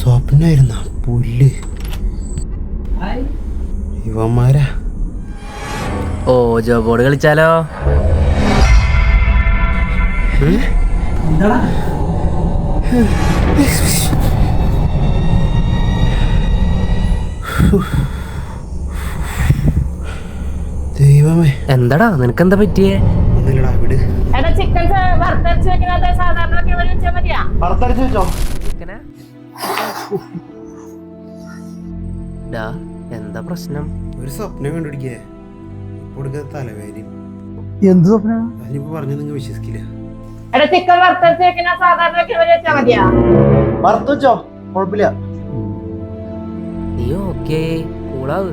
സ്വപ്നായിരുന്ന പുല്ല് ഇവന്മാരാ. ഓ ജോബോർഡ് കളിച്ചാലോ? ദൈവമേ, എന്താടാ നിനക്കെന്താ പറ്റിയേ? ഒന്നില്ലടാ വിട്. ചിക്കൻ വറുത്തരച്ച് വെക്കുന്നത് സാധാരണ വെച്ചാൽ മതിയാ? വറുത്തരച്ച് വെച്ചോ? എന്താ പ്രശ്നം? ഒരു സ്വപ്നം കണ്ടുപിടിക്കേ. ഇപ്പൊ എടുക്കാത്ത തലവേദനയും. എന്ത് സ്വപ്നം? അതിനിപ്പോ പറഞ്ഞത് നിങ്ങൾ വിശ്വസിക്കില്ല. ചിക്കൻ വറുത്തരച്ച് വെക്കുന്ന സാധാരണ വെച്ചാൽ മതിയാ? വറുത്ത് വെച്ചോ, കുഴപ്പമില്ല. നീ ഓക്കേ, കൂളാവ്.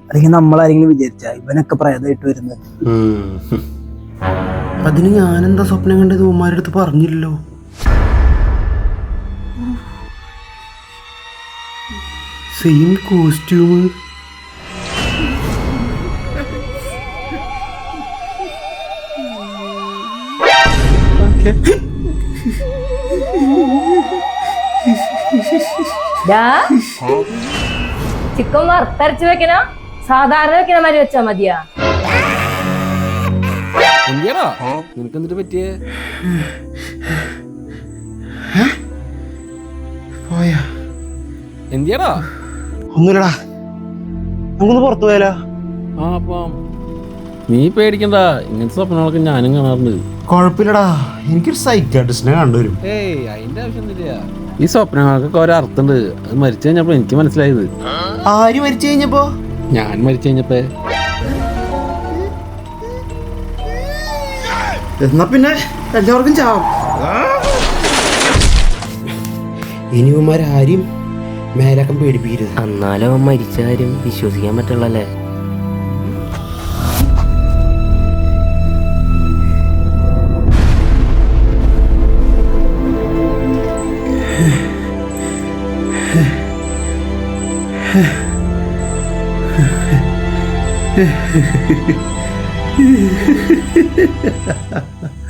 അല്ലെങ്കിൽ നമ്മളാരെങ്കിലും വിചാരിച്ച ഇവനൊക്കെ പ്രേതമായിട്ട് വരുന്നത്. അതിന് ഞാനെന്താ സ്വപ്നം കണ്ടത് ഉമ്മാരുടെ അടുത്ത് പറഞ്ഞില്ലല്ലോ. Same costume. ചിക്കൻ വറുത്തരച്ച് വെക്കണ സാധാരണ വെക്കണ മാതിരി വെച്ചാ മതിയാ? നിനക്കെന്തിട്ട് പറ്റിയേ? പോയാ എന്തിയാടാ? ഒന്നുമില്ലടാ, നമുക്കൊന്ന് പുറത്തു പോയാലോ? നീ പേടിക്കണ്ട, ഇങ്ങനത്തെ സ്വപ്നങ്ങളൊക്കെ ഞാനും കാണാറുണ്ട്. കുഴപ്പമില്ലടാ, എനിക്കൊരു സൈക്കാട്രിസ്റ്റിനെ കണ്ടുവരും. ഏയ് അതിന്റെ ആവശ്യമൊന്നുമില്ല. ഈ സ്വപ്നങ്ങൾക്കൊക്കെ ഒരർത്ഥമുണ്ട്. അത് മരിച്ചു കഴിഞ്ഞപ്പോ എനിക്ക് മനസ്സിലായത്. ആര് മരിച്ചു കഴിഞ്ഞപ്പോ? ഞാൻ മരിച്ചു കഴിഞ്ഞപ്പോ. എന്നാ പിന്നെ എല്ലാവർക്കും ചാവും. ഇനിവന്മാരാരും മേലക്കം പേടിപ്പിക്കരുത്. എന്നാലും അവൻ മരിച്ച കാര്യം വിശ്വസിക്കാൻ പറ്റുള്ളല്ലേ? Ha ha ha ha ha.